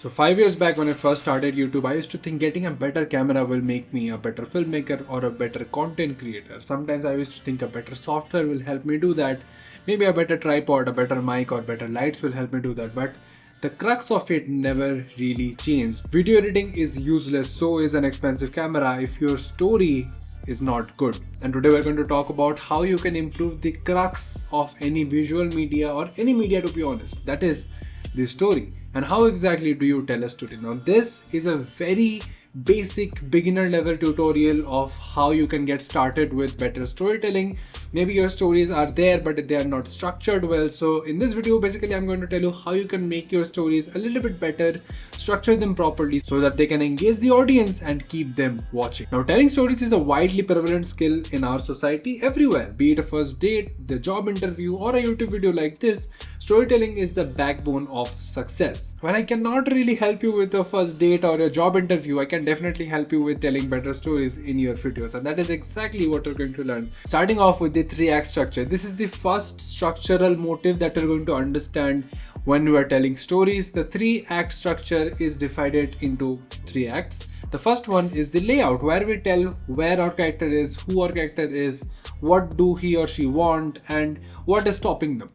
So 5 years back when I first started YouTube, I used to think getting a better camera will make me a better filmmaker or a better content creator. Sometimes I used to think a better software will help me do that. Maybe a better tripod, a better mic or better lights will help me do that. But the crux of it never really changed. Video editing is useless, so is an expensive camera if your story is not good. And today we're going to talk about how you can improve the crux of any visual media or any media, to be honest. That is the story. And how exactly do you tell a story? Now this is a very basic beginner level tutorial of how you can get started with better storytelling. Maybe your stories are there but they are not structured well. So in this video basically I'm going to tell you how you can make your stories a little bit better, structure them properly so that they can engage the audience and keep them watching. Now telling stories is a widely prevalent skill in our society everywhere. Be it a first date, the job interview or a YouTube video like this, storytelling is the backbone of success. While I cannot really help you with a first date or a job interview, I can definitely help you with telling better stories in your videos, and that is exactly what you're going to learn. Starting off with the 3-act structure. This is the first structural motive that you're going to understand when you are telling stories. The 3-act structure is divided into 3 acts. The first one is the layout, where we tell where our character is, who our character is, what do he or she want, and what is stopping them.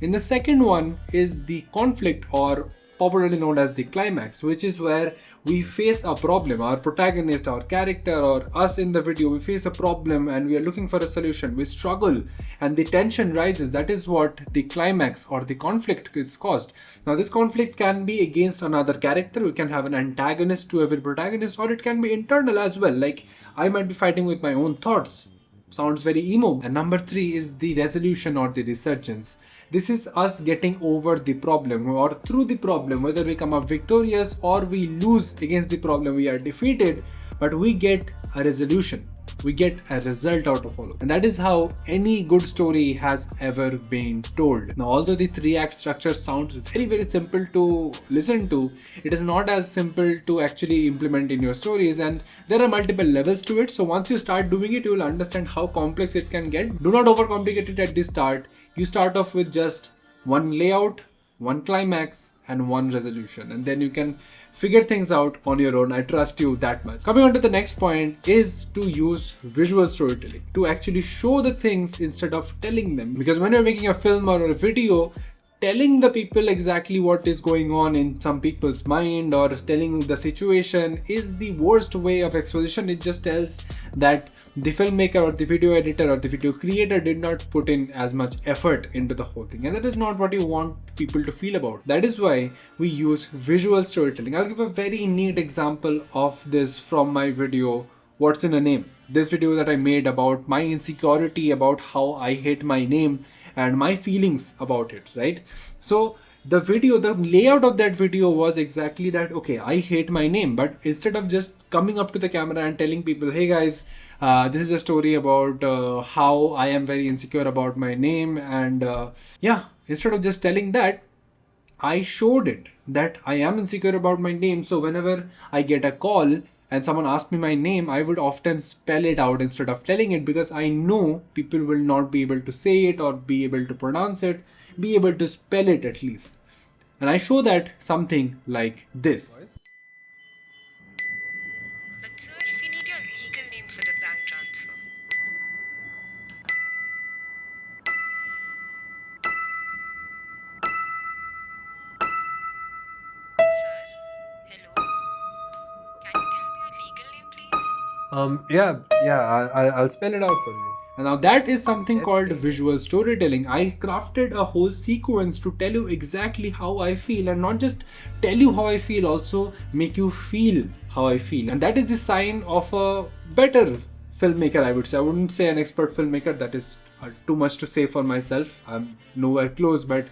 In the second one is the conflict, or popularly known as the climax, which is where we face a problem. Our protagonist, our character, or us in the video, we face a problem and we are looking for a solution. We struggle and the tension rises. That is what the climax or the conflict is caused. Now this conflict can be against another character. We can have an antagonist to every protagonist, or it can be internal as well. Like I might be fighting with my own thoughts. Sounds very emo. And number 3 is the resolution or the resurgence. This is us getting over the problem or through the problem, whether we come up victorious or we lose against the problem, we are defeated, but we get a resolution. We get a result out of all of it. And that is how any good story has ever been told. Now, although the 3-act structure sounds very simple to listen to, it is not as simple to actually implement in your stories, and there are multiple levels to it. So once you start doing it, you will understand how complex it can get. Do not overcomplicate it at the start. You start off with just one layout, one climax, and one resolution, and then you can figure things out on your own. I trust you that much. Coming on to the next point is to use visual storytelling to actually show the things instead of telling them. Because when you're making a film or a video, telling the people exactly what is going on in some people's mind or telling the situation is the worst way of exposition. It just tells that the filmmaker or the video editor or the video creator did not put in as much effort into the whole thing, and that is not what you want people to feel about. That is why we use visual storytelling. I'll give a very neat example of this from my video, What's in a Name. This video that I made about my insecurity, about how I hate my name and my feelings about it, right? So the layout of that video was exactly that. Okay, I hate my name, but instead of just coming up to the camera and telling people, hey guys, this is a story about how I am very insecure about my name, and instead of just telling that, I showed it that I am insecure about my name. So whenever I get a call and someone asks me my name, I would often spell it out instead of telling it, because I know people will not be able to say it or be able to pronounce it, be able to spell it at least. And I show that something like this. But sir, we need your legal name for the bank transfer. Sir, hello? Can you tell me your legal name, please? I'll spell it out for you. And now that is something called visual storytelling. I crafted a whole sequence to tell you exactly how I feel, and not just tell you how I feel, also make you feel how I feel. And that is the sign of a better filmmaker, I would say. I wouldn't say an expert filmmaker, that is too much to say for myself. I'm nowhere close, but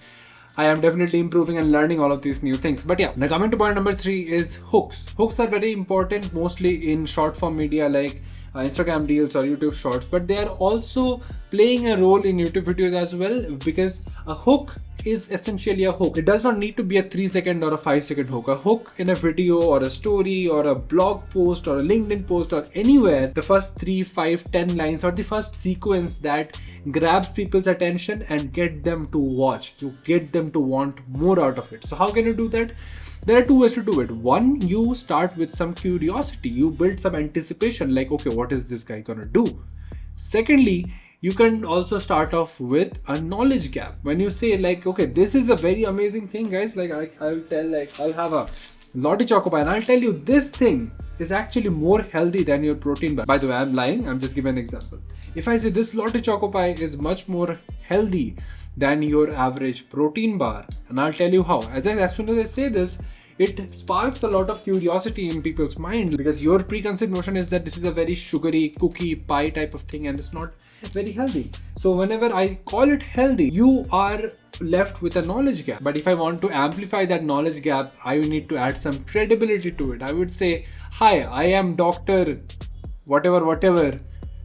I am definitely improving and learning all of these new things. But yeah, now coming to point number 3 is hooks. Hooks are very important, mostly in short form media like Instagram Reels or YouTube Shorts, but they are also playing a role in YouTube videos as well, because a hook is essentially a hook. It does not need to be a 3-second or a 5-second hook. A hook in a video or a story or a blog post or a LinkedIn post or anywhere, the first 3, 5, 10 lines or the first sequence that grabs people's attention and get them to watch, you get them to want more out of it. So how can you do that? There are two ways to do it. One, you start with some curiosity. You build some anticipation, like, okay, what is this guy gonna do? Secondly, you can also start off with a knowledge gap. When you say like, okay, this is a very amazing thing, guys. Like I'll tell, like, I'll have a Lotte Choco Pie and I'll tell you this thing is actually more healthy than your protein bar. By the way, I'm lying. I'm just giving an example. If I say this Lotte Choco Pie is much more healthy than your average protein bar, and I'll tell you how. As soon as I say this, it sparks a lot of curiosity in people's mind, because your preconceived notion is that this is a very sugary cookie pie type of thing and it's not very healthy. So whenever I call it healthy, you are left with a knowledge gap. But if I want to amplify that knowledge gap, I need to add some credibility to it. I would say, hi, I am Dr. whatever,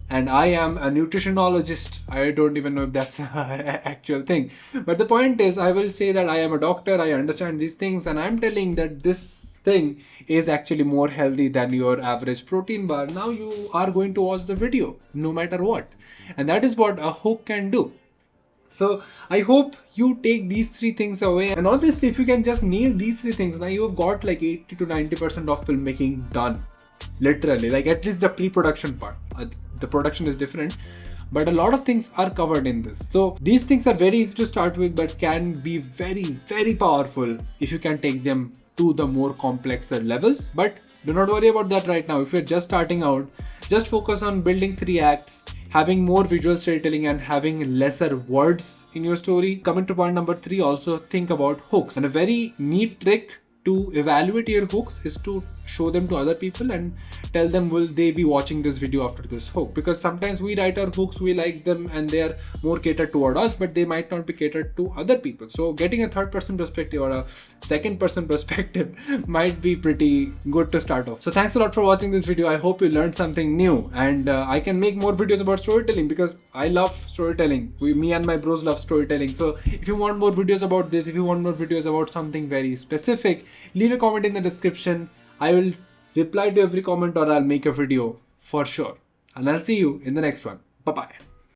and I am a nutritionologist. I don't even know if that's an actual thing. But the point is, I will say that I am a doctor, I understand these things, and I'm telling that this thing is actually more healthy than your average protein bar. Now you are going to watch the video, no matter what. And that is what a hook can do. So I hope you take these 3 things away. And honestly, if you can just nail these 3 things, now you've got like 80 to 90% of filmmaking done. Literally, like at least the pre-production part. The production is different, but a lot of things are covered in this. So these things are very easy to start with, but can be very, very powerful if you can take them to the more complexer levels. But do not worry about that right now. If you're just starting out, just focus on building 3 acts, having more visual storytelling and having lesser words in your story. Coming to point number 3, also think about hooks. And a very neat trick to evaluate your hooks is to show them to other people and tell them, will they be watching this video after this hook? Because sometimes we write our hooks, we like them and they are more catered toward us, but they might not be catered to other people. So getting a 3rd-person perspective or a 2nd-person perspective might be pretty good to start off. So thanks a lot for watching this video. I hope you learned something new, and I can make more videos about storytelling because I love storytelling. Me and my bros love storytelling. So if you want more videos about this, if you want more videos about something very specific, leave a comment in the description. I will reply to every comment or I'll make a video for sure. And I'll see you in the next one. Bye-bye.